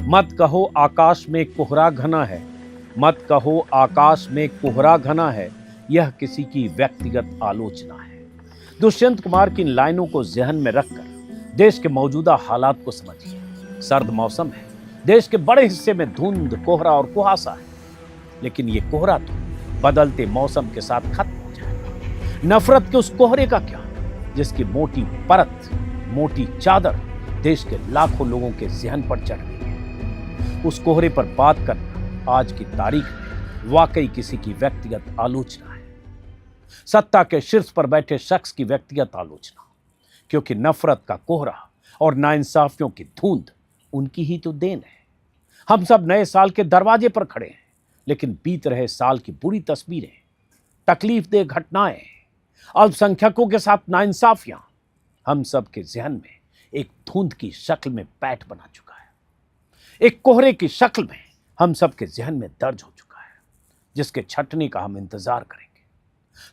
मत कहो आकाश में कोहरा घना है, मत कहो आकाश में कोहरा घना है, यह किसी की व्यक्तिगत आलोचना है। दुष्यंत कुमार की इन लाइनों को जहन में रखकर देश के मौजूदा हालात को समझिए। सर्द मौसम है, देश के बड़े हिस्से में धुंध, कोहरा और कुहासा है, लेकिन ये कोहरा तो बदलते मौसम के साथ खत्म हो जाएगा। नफरत के उस कोहरे का क्या, जिसकी मोटी परत, मोटी चादर देश के लाखों लोगों के जहन पर चढ़ गई है। उस कोहरे पर बात करना आज की तारीख में वाकई किसी की व्यक्तिगत आलोचना है, सत्ता के शीर्ष पर बैठे शख्स की व्यक्तिगत आलोचना, क्योंकि नफरत का कोहरा और नाइंसाफियों की धुंध उनकी ही तो देन है। हम सब नए साल के दरवाजे पर खड़े हैं, लेकिन बीत रहे साल की बुरी तस्वीरें, तकलीफदेह घटनाएं, अल्पसंख्यकों के साथ नाइंसाफियां हम सब के जहन में एक धुंध की शक्ल में पैठ बना चुका है। एक कोहरे की शक्ल में हम सब के जहन में दर्ज हो चुका है, जिसके छटने का हम इंतजार करेंगे।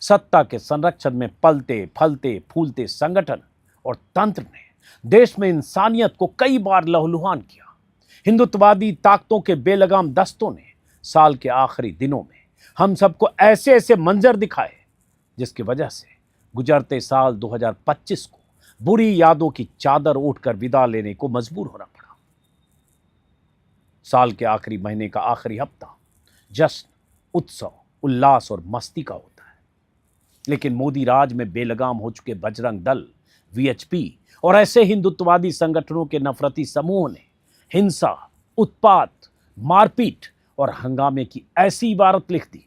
सत्ता के संरक्षण में पलते फलते फूलते संगठन और तंत्र ने देश में इंसानियत को कई बार लहूलुहान किया। हिंदुत्ववादी ताकतों के बेलगाम दस्तों ने साल के आखिरी दिनों में हम सबको ऐसे ऐसे मंजर दिखाए, जिसकी वजह से गुजरते साल 2025 को बुरी यादों की चादर ओढ़कर विदा लेने को मजबूर होना पड़ा। साल के आखिरी महीने का आखिरी हफ्ता जश्न, उत्सव, उल्लास और मस्ती का होता है, लेकिन मोदी राज में बेलगाम हो चुके बजरंग दल, वीएचपी और ऐसे हिंदुत्ववादी संगठनों के नफरती समूह ने हिंसा, उत्पात, मारपीट और हंगामे की ऐसी इबारत लिख दी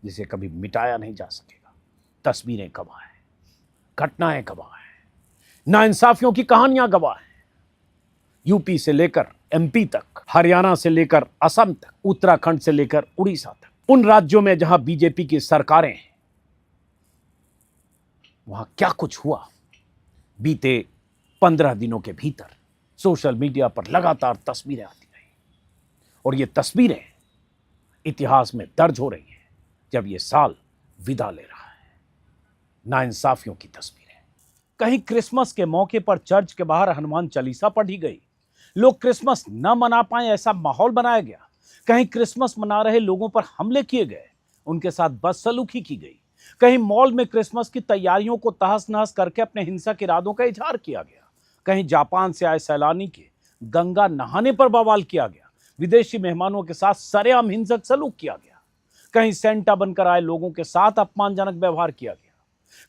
जिसे कभी मिटाया नहीं जा सकेगा। तस्वीरें गवाह हैं, घटनाएं गवाह हैं, नाइंसाफियों की कहानियां गवाह हैं। यूपी से लेकर एमपी तक, हरियाणा से लेकर असम तक, उत्तराखंड से लेकर उड़ीसा तक, उन राज्यों में जहां बीजेपी की सरकारें हैं, वहां क्या कुछ हुआ बीते 15 दिनों के भीतर सोशल मीडिया पर लगातार तस्वीरें आती रही, और ये तस्वीरें इतिहास में दर्ज हो रही हैं जब ये साल विदा ले रहा है। नाइंसाफियों की तस्वीरें। कहीं क्रिसमस के मौके पर चर्च के बाहर हनुमान चालीसा पढ़ी गई, लोग क्रिसमस न मना पाए ऐसा माहौल बनाया गया। कहीं क्रिसमस मना रहे लोगों पर हमले किए गए, उनके साथ बदसलूकी की गई। कहीं मॉल में क्रिसमस की तैयारियों को तहस नहस करके अपने हिंसक इरादों का इजहार किया गया। कहीं जापान से आए सैलानी के गंगा नहाने पर बवाल किया गया, विदेशी मेहमानों के साथ सरेआम हिंसक सलूक किया गया। कहीं सेंटा बनकर आए लोगों के साथ अपमानजनक व्यवहार किया गया।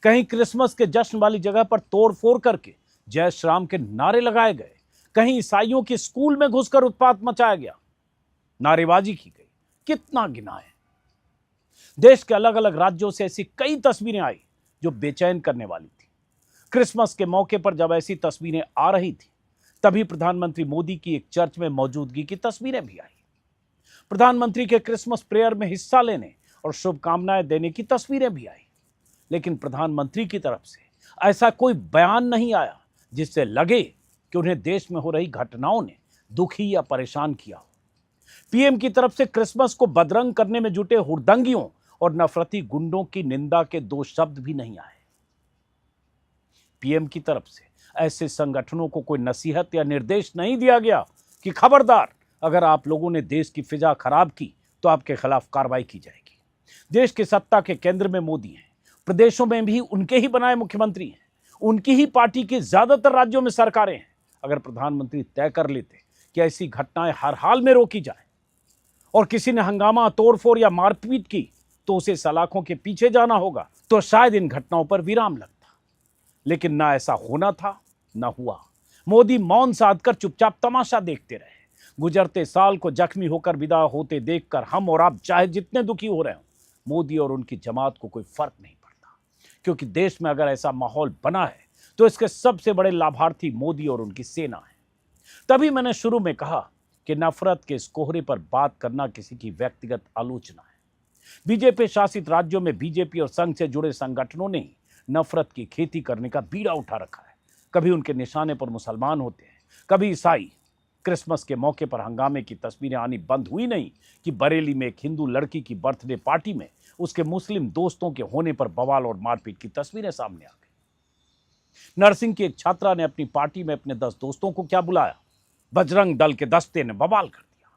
कहीं क्रिसमस के जश्न वाली जगह पर तोड़फोड़ करके जय श्री राम के नारे लगाए गए। कहीं ईसाइयों के स्कूल में घुसकर उत्पात मचाया गया, नारेबाजी की गई। कितना गिनाए। देश के अलग अलग राज्यों से ऐसी कई तस्वीरें आई जो बेचैन करने वाली थी। क्रिसमस के मौके पर जब ऐसी तस्वीरें आ रही थी, तभी प्रधानमंत्री मोदी की एक चर्च में मौजूदगी की तस्वीरें भी आई। प्रधानमंत्री के क्रिसमस प्रेयर में हिस्सा लेने और शुभकामनाएं देने की तस्वीरें भी आई, लेकिन प्रधानमंत्री की तरफ से ऐसा कोई बयान नहीं आया जिससे लगे कि उन्हें देश में हो रही घटनाओं ने दुखी या परेशान किया हो। पीएम की तरफ से क्रिसमस को बदरंग करने में जुटे हुड़दंगियों और नफरती गुंडों की निंदा के दो शब्द भी नहीं आए। पीएम की तरफ से ऐसे संगठनों को कोई नसीहत या निर्देश नहीं दिया गया कि खबरदार, अगर आप लोगों ने देश की फिजा खराब की तो आपके खिलाफ कार्रवाई की जाएगी। देश की सत्ता के केंद्र में मोदी हैं, प्रदेशों में भी उनके ही बनाए मुख्यमंत्री हैं, उनकी ही पार्टी के ज्यादातर राज्यों में सरकारें हैं। अगर प्रधानमंत्री तय कर लेते कि ऐसी घटनाएं हर हाल में रोकी जाए और किसी ने हंगामा, तोड़फोड़ या मारपीट की तो उसे सलाखों के पीछे जाना होगा, तो शायद इन घटनाओं पर विराम लगता। लेकिन ना ऐसा होना था, ना हुआ। मोदी मौन साधकर चुपचाप तमाशा देखते रहे। गुजरते साल को जख्मी होकर विदा होते देखकर हम और आप चाहे जितने दुखी हो रहे हो, मोदी और उनकी जमात को कोई फर्क नहीं पड़ता, क्योंकि देश में अगर ऐसा माहौल बना है तो इसके सबसे बड़े लाभार्थी मोदी और उनकी सेना है। तभी मैंने शुरू में कहा कि नफरत के इस कोहरे पर बात करना किसी की व्यक्तिगत आलोचना है। बीजेपी शासित राज्यों में बीजेपी और संघ से जुड़े संगठनों ने ही नफरत की खेती करने का बीड़ा उठा रखा है। कभी उनके निशाने पर मुसलमान होते हैं, कभी ईसाई। क्रिसमस के मौके पर हंगामे की तस्वीरें आनी बंद हुई नहीं कि बरेली में एक हिंदू लड़की की बर्थडे पार्टी में उसके मुस्लिम दोस्तों के होने पर बवाल और मारपीट की तस्वीरें सामने आ गई। नर्सिंग की एक छात्रा ने अपनी पार्टी में अपने 10 दोस्तों को क्या बुलाया, बजरंग दल के दस्ते ने बवाल कर दिया।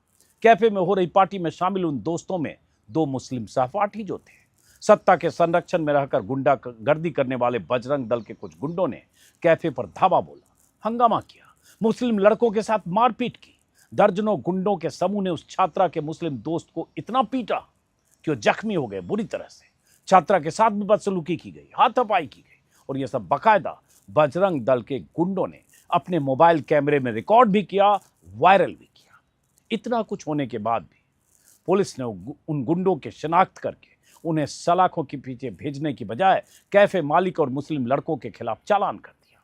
कैफे में हो रही पार्टी में शामिल उन दोस्तों में 2 मुस्लिम सहपाठी जो थे। सत्ता के संरक्षण में रहकर गुंडागर्दी करने वाले बजरंग दल के कुछ गुंडों ने कैफे पर धावा बोला, हंगामा किया, मुस्लिम लड़कों के साथ मारपीट की। दर्जनों गुंडों के समूह ने उस छात्रा के मुस्लिम दोस्त को इतना पीटा कि वो जख्मी हो गए बुरी तरह से। छात्रा के साथ भी बदसलूकी की गई, हाथापाई की गई, और यह सब बाकायदा बजरंग दल के गुंडों ने अपने मोबाइल कैमरे में रिकॉर्ड भी किया, वायरल भी किया। इतना कुछ होने के बाद भी पुलिस ने उन गुंडों की शिनाख्त करके उन्हें सलाखों के पीछे भेजने की बजाय कैफे मालिक और मुस्लिम लड़कों के खिलाफ चालान कर दिया।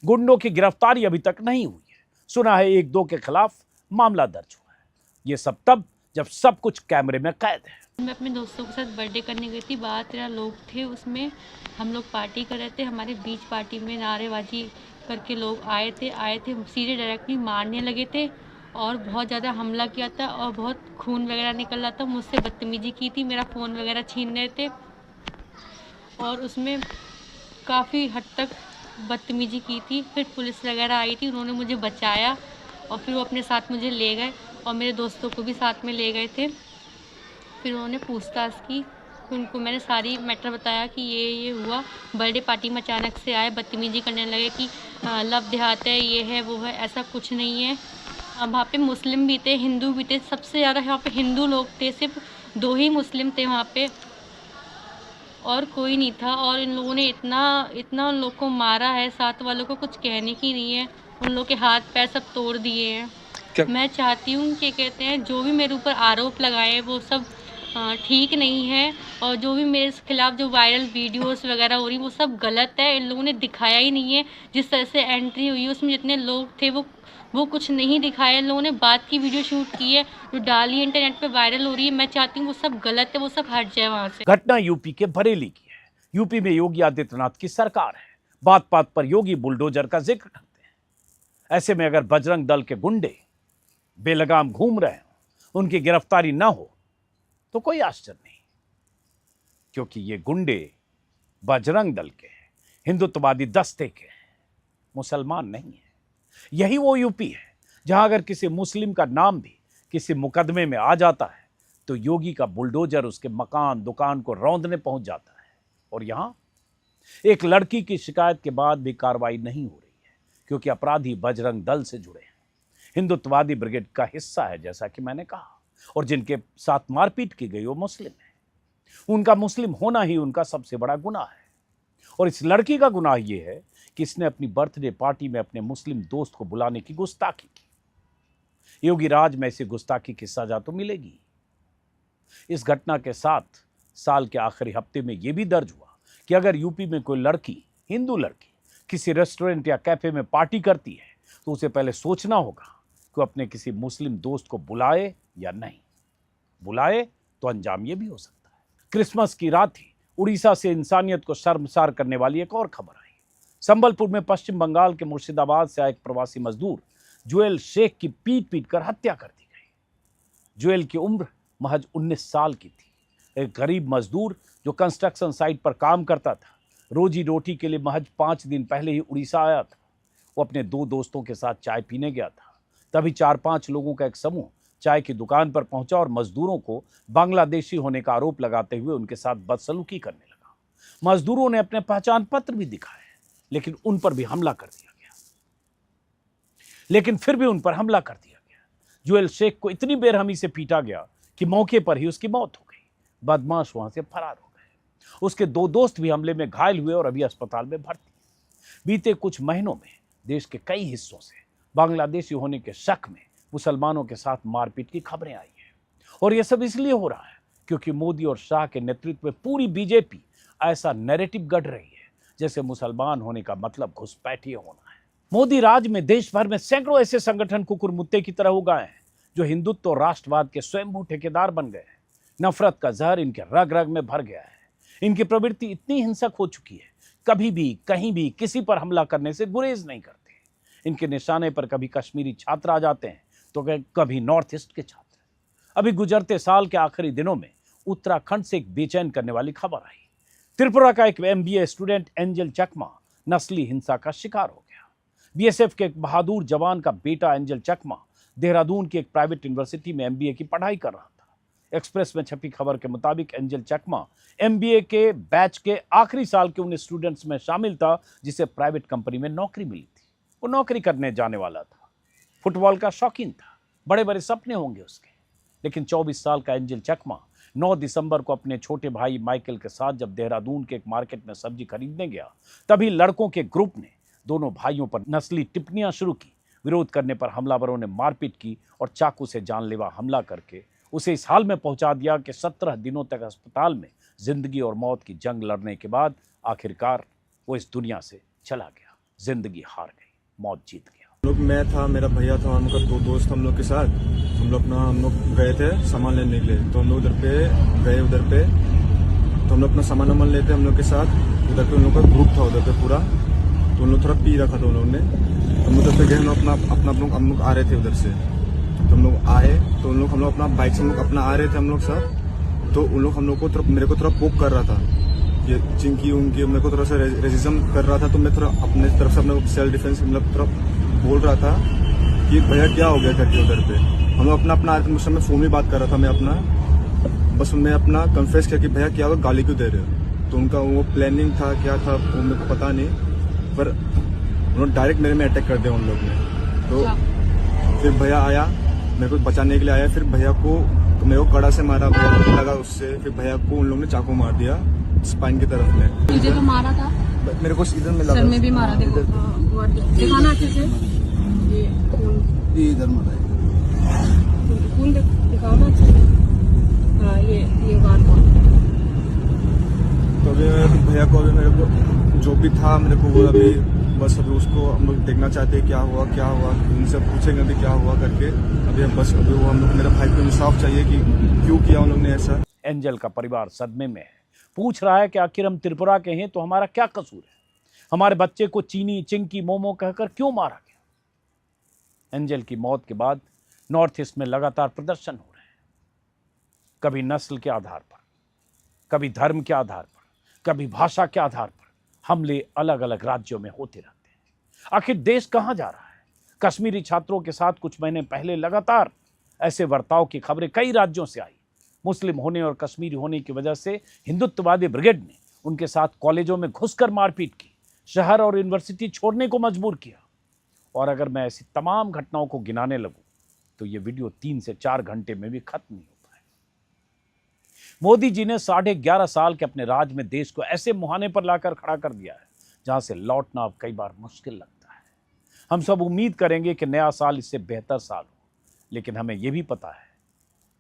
गुंडों की गिरफ्तारी अभी तक नहीं हुई है। सुना है 1-2 के खिलाफ मामला दर्ज हुआ है। ये सब तब जब सब कुछ कैमरे में कैद है। मैं अपने दोस्तों के साथ बर्थडे करने गई थी। 12-13 लोग थे, उसमें हम लोग पार्टी कर रहे थे। हमारे बीच पार्टी में नारेबाजी करके लोग आए थे सीधे डायरेक्टली मारने लगे थे और बहुत ज़्यादा हमला किया था और बहुत खून वगैरह निकल रहा था। मुझसे बदतमीजी की थी, मेरा फ़ोन वगैरह छीन रहे थे और उसमें काफ़ी हद तक बदतमीजी की थी। फिर पुलिस वगैरह आई थी, उन्होंने मुझे बचाया और फिर वो अपने साथ मुझे ले गए और मेरे दोस्तों को भी साथ में ले गए थे। फिर उन्होंने पूछताछ की, फिर उनको मैंने सारी मैटर बताया कि ये हुआ। बर्थडे पार्टी में अचानक से आए, बदतमीजी करने लगे कि लव देहात है, ये है वो है। ऐसा कुछ नहीं है। वहाँ पे मुस्लिम भी थे, हिंदू भी थे। सबसे ज़्यादा यहाँ पे हिंदू लोग थे, सिर्फ 2 ही मुस्लिम थे वहाँ पे और कोई नहीं था। और इन लोगों ने इतना उन लोग को मारा है, साथ वालों को कुछ कहने की नहीं है। उन लोग के हाथ पैर सब तोड़ दिए हैं। मैं चाहती हूँ कि कहते हैं जो भी मेरे ऊपर आरोप लगाए हैं वो सब ठीक नहीं है और जो भी मेरे खिलाफ जो वायरल वीडियोस वगैरह हो रही वो सब गलत है। इन लोगों ने दिखाया ही नहीं है। जिस तरह से एंट्री हुई है उसमें जितने लोग थे वो कुछ नहीं दिखाया। इन लोगों ने बात की वीडियो शूट की है जो डाली इंटरनेट पे वायरल हो रही है। मैं चाहती हूँ वो सब गलत है, वो सब हट जाए वहाँ से। घटना यूपी के बरेली की है। यूपी में योगी आदित्यनाथ की सरकार है। बात बात पर योगी बुलडोजर का जिक्र करते हैं। ऐसे में अगर बजरंग दल के गुंडे बेलगाम घूम रहे हों, उनकी गिरफ्तारी ना हो तो कोई आश्चर्य नहीं, क्योंकि ये गुंडे बजरंग दल के हैं, हिंदुत्ववादी दस्ते के हैं, मुसलमान नहीं है। यही वो यूपी है जहां अगर किसी मुस्लिम का नाम भी किसी मुकदमे में आ जाता है तो योगी का बुलडोजर उसके मकान दुकान को रौंदने पहुंच जाता है। और यहां एक लड़की की शिकायत के बाद भी कार्रवाई नहीं हो रही है, क्योंकि अपराधी बजरंग दल से जुड़े हैं, हिंदुत्ववादी ब्रिगेड का हिस्सा है, जैसा कि मैंने कहा। और जिनके साथ मारपीट की गई वो मुस्लिम है। उनका मुस्लिम होना ही उनका सबसे बड़ा गुनाह है। और इस लड़की का गुनाह यह है कि इसने अपनी बर्थडे पार्टी में अपने मुस्लिम दोस्त को बुलाने की गुस्ताखी की। योगी राज में ऐसी गुस्ताखी की सजा तो मिलेगी। इस घटना के साथ साल के आखिरी हफ्ते में यह भी दर्ज हुआ कि अगर यूपी में कोई लड़की, हिंदू लड़की, किसी रेस्टोरेंट या कैफे में पार्टी करती है तो उसे पहले सोचना होगा कि अपने किसी मुस्लिम दोस्त को बुलाए या नहीं। बुलाए तो अंजाम यह भी हो सकता है। क्रिसमस की रात ही उड़ीसा से इंसानियत को शर्मसार करने वाली एक और खबर आई। संबलपुर में पश्चिम बंगाल के मुर्शिदाबाद से आए एक प्रवासी मजदूर जुएल शेख की पीट कर हत्या कर दी गई। जुएल की उम्र महज 19 साल की थी। एक गरीब मजदूर जो कंस्ट्रक्शन साइट पर काम करता था, रोजी रोटी के लिए महज 5 दिन पहले ही उड़ीसा आया था। वो अपने 2 दोस्तों के साथ चाय पीने गया था। तभी 4-5 लोगों का एक समूह चाय की दुकान पर पहुंचा और मजदूरों को बांग्लादेशी होने का आरोप लगाते हुए उनके साथ बदसलूकी करने लगा। मजदूरों ने अपने पहचान पत्र भी दिखाए, लेकिन उन पर भी हमला कर दिया गया। जुएल शेख को इतनी बेरहमी से पीटा गया कि मौके पर ही उसकी मौत हो गई। बदमाश वहां से फरार हो गए। उसके 2 दोस्त भी हमले में घायल हुए और अभी अस्पताल में भर्ती। बीते कुछ महीनों में देश के कई हिस्सों से बांग्लादेशी होने के शक में मुसलमानों के साथ मारपीट की खबरें आई हैं। और यह सब इसलिए हो रहा है क्योंकि मोदी और शाह के नेतृत्व में पूरी बीजेपी ऐसा नैरेटिव गढ़ रही है जैसे मुसलमान होने का मतलब घुसपैठिए होना है। मोदी राज में देश भर में सैकड़ों ऐसे संगठन कुकुर मुत्ते की तरह उगाए हैं जो हिंदुत्व और राष्ट्रवाद के स्वयंभू ठेकेदार बन गए हैं। नफरत का जहर इनके रग रग में भर गया है। इनकी प्रवृत्ति इतनी हिंसक हो चुकी है, कभी भी कहीं भी किसी पर हमला करने से गुरेज नहीं करते। इनके निशाने पर कभी कश्मीरी छात्र आ जाते हैं तो कभी नॉर्थ ईस्ट के छात्र। अभी गुजरते साल के आखिरी दिनों में उत्तराखंड से एक बेचैन करने वाली खबर आई। त्रिपुरा का एक MBA स्टूडेंट एंजल चकमा नस्ली हिंसा का शिकार हो गया। बीएसएफ के एक बहादुर जवान का बेटा एंजल चकमा देहरादून की एक प्राइवेट यूनिवर्सिटी में एमबीए की पढ़ाई कर रहा था। एक्सप्रेस में छपी खबर के मुताबिक एंजल चकमा एमबीए के बैच के आखिरी साल के उन स्टूडेंट्स में शामिल था जिसे प्राइवेट कंपनी में नौकरी मिली थी। वो नौकरी करने जाने वाला था। फुटबॉल का शौकीन था, बड़े बड़े सपने होंगे उसके। लेकिन 24 साल का एंजल चकमा 9 दिसंबर को अपने छोटे भाई माइकल के साथ जब देहरादून के एक मार्केट में सब्जी खरीदने गया, तभी लड़कों के ग्रुप ने दोनों भाइयों पर नस्ली टिप्पणियां शुरू की। विरोध करने पर हमलावरों ने मारपीट की और चाकू से जानलेवा हमला करके उसे इस हाल में पहुंचा दिया कि 17 दिनों तक अस्पताल में जिंदगी और मौत की जंग लड़ने के बाद आखिरकार वो इस दुनिया से चला गया। जिंदगी हार गई, मौत जीत गया। मैं था, मेरा भैया था, हम लोग दो दोस्त हम लोग के साथ हम लोग गए थे सामान लेने के लिए। तो हम लोग उधर पे तो हम लोग अपना सामान वामान लेते हम लोग के साथ। उधर पे उन लोग का ग्रुप था उधर पे पूरा, तो उन लोग थोड़ा पी रखा था उन लोग ने। तो हम उधर पे गए, हम लोग आ रहे थे उधर से। तो हम लोग आए तो हम लोग अपना बाइक से हम लोग अपना आ रहे थे हम लोग सब। तो उन लोग हम लोग को मेरे को थोड़ा पोक कर रहा था, ये चिंकी उनकी मेरे को थोड़ा सा रेजिज्म कर रहा था। तो मैं थोड़ा अपने तरफ से अपने सेल्फ डिफेंस मतलब थोड़ा बोल रहा था कि भैया क्या हो गया करके। उधर पे हम लोग अपना उस समय फोन में बात कर रहा था मैं अपना, बस मैं अपना कन्फेस किया कि भैया क्या हुआ, गाली क्यों दे रहे हो। तो उनका वो प्लानिंग था क्या था वो मेरे को पता नहीं, पर उन्होंने डायरेक्ट मेरे में अटैक कर दिया उन लोग ने। तो फिर भैया आया मेरे को बचाने के लिए आया, फिर भैया को मेरे को कड़ा से मारा, भैया को लगा उससे। फिर भैया को उन लोगों ने चाकू मार दिया स्पाइन की तरफ में। तुझे तो मारा था, मेरे को इधर में लगा, सर में भी मारा। देखो दिखाना अच्छे से, ये खून इधर मारा है। खून दिखाओ ना अच्छे से। हाँ ये बात तो अभी भैया को अभी मेरे को जो भी था मेरे को वो अभी बस अभी उसको हम लोग देखना चाहते हैं क्या हुआ उनसे पूछेंगे अभी क्या हुआ करके। अभी बस अभी वो हम लोग मेरे भाई को इंसाफ चाहिए कि क्यों किया उन लोग ने ऐसा। एंजल का परिवार सदमे में है, पूछ रहा है कि आखिर हम त्रिपुरा के हैं तो हमारा क्या कसूर है, हमारे बच्चे को चीनी चिंकी मोमो कहकर क्यों मारा गया। एंजल की मौत के बाद नॉर्थ ईस्ट में लगातार प्रदर्शन हो रहे हैं, कभी नस्ल के आधार पर, कभी धर्म के आधार पर, कभी भाषा के आधार पर हमले अलग अलग राज्यों में होते रहते हैं। आखिर देश कहां जा रहा है। कश्मीरी छात्रों के साथ कुछ महीने पहले लगातार ऐसे बर्ताव की खबरें कई राज्यों से आई। मुस्लिम होने और कश्मीरी होने की वजह से हिंदुत्ववादी ब्रिगेड ने उनके साथ कॉलेजों में घुसकर मारपीट की, शहर और यूनिवर्सिटी छोड़ने को मजबूर किया। और अगर मैं ऐसी तमाम घटनाओं को गिनाने लगूं तो ये वीडियो 3 से 4 घंटे में भी खत्म नहीं हो पाएगा। मोदी जी ने 11.5 साल के अपने राज में देश को ऐसे मुहाने पर लाकर खड़ा कर दिया है जहां से लौटना अब कई बार मुश्किल लगता है। हम सब उम्मीद करेंगे कि नया साल इससे बेहतर साल हो, लेकिन हमें यह भी पता है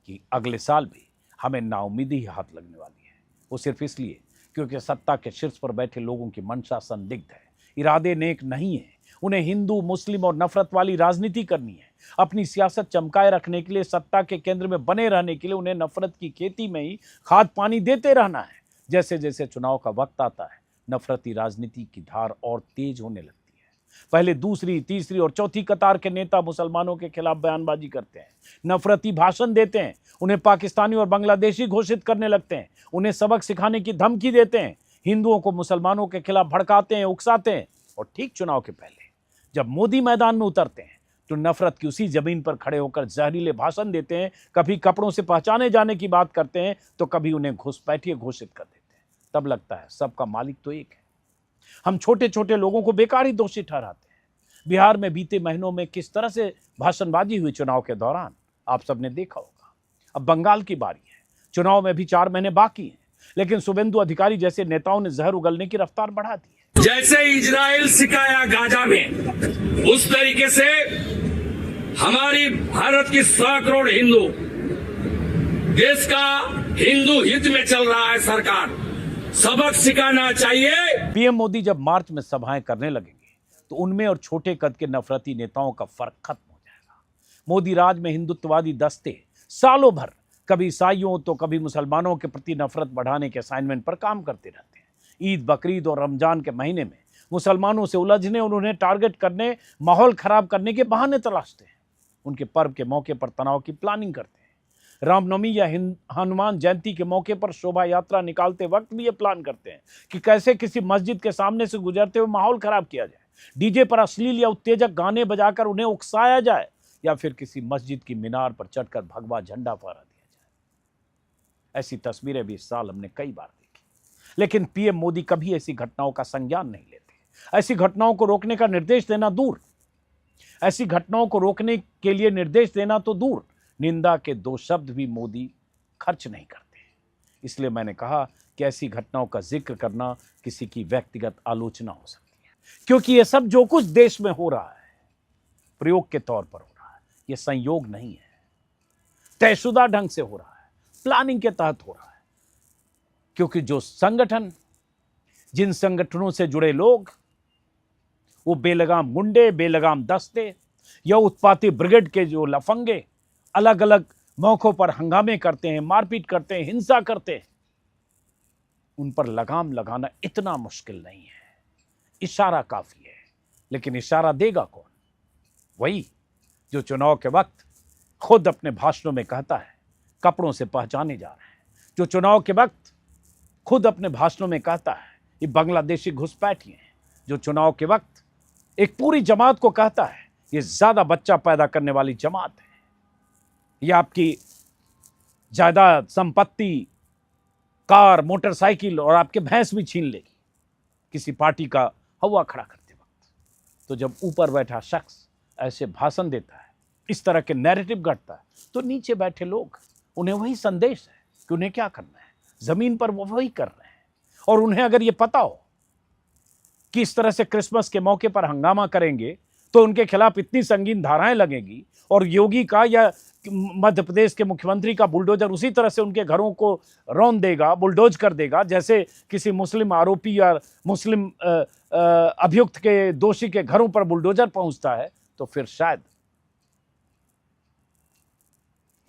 कि अगले साल भी हमें नाउमीदी ही हाथ लगने वाली है। वो सिर्फ इसलिए क्योंकि सत्ता के शीर्ष पर बैठे लोगों की मंशा संदिग्ध है, इरादे नेक नहीं है। उन्हें हिंदू मुस्लिम और नफरत वाली राजनीति करनी है। अपनी सियासत चमकाए रखने के लिए, सत्ता के केंद्र में बने रहने के लिए उन्हें नफरत की खेती में ही खाद पानी देते रहना है। जैसे जैसे चुनाव का वक्त आता है, नफरती राजनीति की धार और तेज होने लगती है। पहले दूसरी, तीसरी और चौथी कतार के नेता मुसलमानों के खिलाफ बयानबाजी करते हैं, नफरती भाषण देते हैं, उन्हें पाकिस्तानी और बांग्लादेशी घोषित करने लगते हैं, उन्हें सबक सिखाने की धमकी देते हैं, हिंदुओं को मुसलमानों के खिलाफ भड़काते हैं, उकसाते हैं। और ठीक चुनाव के पहले जब मोदी मैदान में उतरते हैं तो नफरत की उसी जमीन पर खड़े होकर जहरीले भाषण देते हैं। कभी कपड़ों से पहचाने जाने की बात करते हैं तो कभी उन्हें घुसपैठिए घोषित कर देते हैं। तब लगता है सबका मालिक तो एक है। हम छोटे छोटे लोगों को बेकार ही दोषी ठहराते हैं। बिहार में बीते महीनों में किस तरह से भाषणबाजी हुई चुनाव के दौरान, आप सबने देखा होगा। अब बंगाल की बारी है। चुनाव में भी 4 महीने बाकी हैं, लेकिन शुभेंदु अधिकारी जैसे नेताओं ने जहर उगलने की रफ्तार बढ़ा दी है। जैसे इजराइल सिखाया गाजा में, उस तरीके से हमारी भारत की 100 करोड़ हिंदू, देश का हिंदू हित में चल रहा है सरकार, सबक सिखाना चाहिए। पीएम मोदी जब मार्च में सभाएं करने लगेंगे तो उनमें और छोटे कद के नफरती नेताओं का फर्क खत्म हो जाएगा। मोदी राज में हिंदुत्ववादी दस्ते सालों भर कभी ईसाइयों तो कभी मुसलमानों के प्रति नफरत बढ़ाने के असाइनमेंट पर काम करते रहते हैं। ईद, बकरीद और रमजान के महीने में मुसलमानों से उलझने और उन्हें टारगेट करने, माहौल खराब करने के बहाने तलाशते हैं। उनके पर्व के मौके पर तनाव की प्लानिंग करते हैं। रामनवमी या हनुमान जयंती के मौके पर शोभा यात्रा निकालते वक्त भी ये प्लान करते हैं कि कैसे किसी मस्जिद के सामने से गुजरते हुए माहौल खराब किया जाए। डीजे पर अश्लील या उत्तेजक गाने बजाकर उन्हें उकसाया जाए या फिर किसी मस्जिद की मीनार पर चढ़कर भगवा झंडा फहरा दिया जाए। ऐसी तस्वीरें भी इस साल हमने कई बार देखी, लेकिन पीएम मोदी कभी ऐसी घटनाओं का संज्ञान नहीं लेते। ऐसी घटनाओं को रोकने का निर्देश देना दूर, ऐसी घटनाओं को रोकने के लिए निर्देश देना तो दूर, निंदा के 2 शब्द भी मोदी खर्च नहीं करते। इसलिए मैंने कहा कि ऐसी घटनाओं का जिक्र करना किसी की व्यक्तिगत आलोचना हो सकती है, क्योंकि यह सब जो कुछ देश में हो रहा है प्रयोग के तौर पर हो रहा है, यह संयोग नहीं है, तयशुदा ढंग से हो रहा है, प्लानिंग के तहत हो रहा है। क्योंकि जो संगठन, जिन संगठनों से जुड़े लोग, वो बेलगाम गुंडे, बेलगाम दस्ते या उत्पाती ब्रिगेड के जो लफंगे अलग अलग मौकों पर हंगामे करते हैं, मारपीट करते हैं, हिंसा करते हैं, उन पर लगाम लगाना इतना मुश्किल नहीं है। इशारा काफी है, लेकिन इशारा देगा कौन? वही जो चुनाव के वक्त खुद अपने भाषणों में कहता है कपड़ों से पहचाने जा रहे हैं, जो चुनाव के वक्त खुद अपने भाषणों में कहता है ये बांग्लादेशी घुसपैठिए हैं, जो चुनाव के वक्त एक पूरी जमात को कहता है ये ज्यादा बच्चा पैदा करने वाली जमात है, ये आपकी जायदाद, संपत्ति, कार, मोटरसाइकिल और आपके भैंस भी छीन लेगी, किसी पार्टी का हवा खड़ा करते वक्त। तो जब ऊपर बैठा शख्स ऐसे भाषण देता है, इस तरह के नैरेटिव घटता है, तो नीचे बैठे लोग, उन्हें वही संदेश है कि उन्हें क्या करना है, जमीन पर वो वही कर रहे हैं। और उन्हें अगर ये पता हो कि इस तरह से क्रिसमस के मौके पर हंगामा करेंगे तो उनके खिलाफ इतनी संगीन धाराएं लगेंगी, और योगी का या मध्य प्रदेश के मुख्यमंत्री का बुलडोजर उसी तरह से उनके घरों को रौंद देगा, बुलडोज कर देगा, जैसे किसी मुस्लिम आरोपी या मुस्लिम अभियुक्त के दोषी के घरों पर बुलडोजर पहुंचता है, तो फिर शायद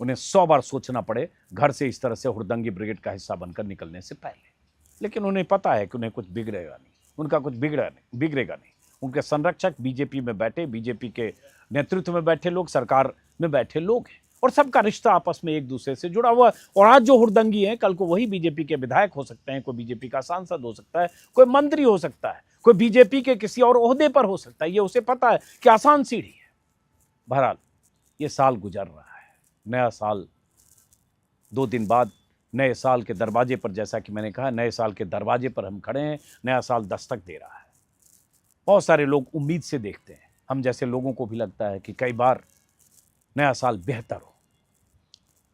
उन्हें 100 बार सोचना पड़े घर से इस तरह से हुड़दंगी ब्रिगेड का हिस्सा बनकर निकलने से पहले। लेकिन उन्हें पता है कि उन्हें कुछ बिगड़ेगा नहीं, उनका कुछ बिगड़ेगा नहीं। उनके संरक्षक बीजेपी में बैठे, बीजेपी के नेतृत्व में बैठे लोग, सरकार में बैठे लोग हैं, और सबका रिश्ता आपस में एक दूसरे से जुड़ा हुआ है। और आज जो हुड़दंगी है, कल को वही बीजेपी के विधायक हो सकते हैं, कोई बीजेपी का सांसद हो सकता है, कोई मंत्री हो सकता है, कोई बीजेपी के किसी और ओहदे पर हो सकता है। ये उसे पता है कि आसान सीढ़ी है। बहरहाल ये साल गुजर रहा है, नया साल 2 दिन बाद नए साल के दरवाजे पर, जैसा कि मैंने कहा, नए साल के दरवाजे पर हम खड़े हैं। नया साल दस्तक दे रहा है। बहुत सारे लोग उम्मीद से देखते हैं, हम जैसे लोगों को भी लगता है कि कई बार नया साल बेहतर हो,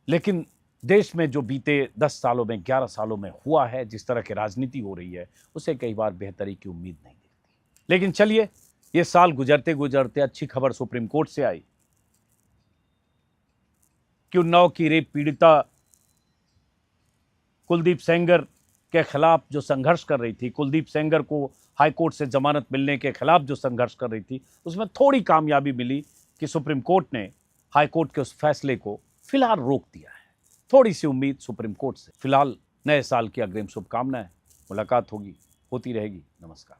लेकिन देश में जो बीते 10 सालों में, 11 सालों में हुआ है, जिस तरह की राजनीति हो रही है, उसे कई बार बेहतरी की उम्मीद नहीं दिखती। लेकिन चलिए, ये साल गुजरते गुजरते अच्छी खबर सुप्रीम कोर्ट से आई कि उन्नाव की रेप पीड़िता कुलदीप सेंगर के खिलाफ जो संघर्ष कर रही थी, कुलदीप सेंगर को हाईकोर्ट से जमानत मिलने के खिलाफ जो संघर्ष कर रही थी, उसमें थोड़ी कामयाबी मिली कि सुप्रीम कोर्ट ने हाईकोर्ट के उस फैसले को फिलहाल रोक दिया है। थोड़ी सी उम्मीद सुप्रीम कोर्ट से। फिलहाल नए साल की अग्रिम शुभकामनाएं। मुलाकात होती रहेगी। नमस्कार।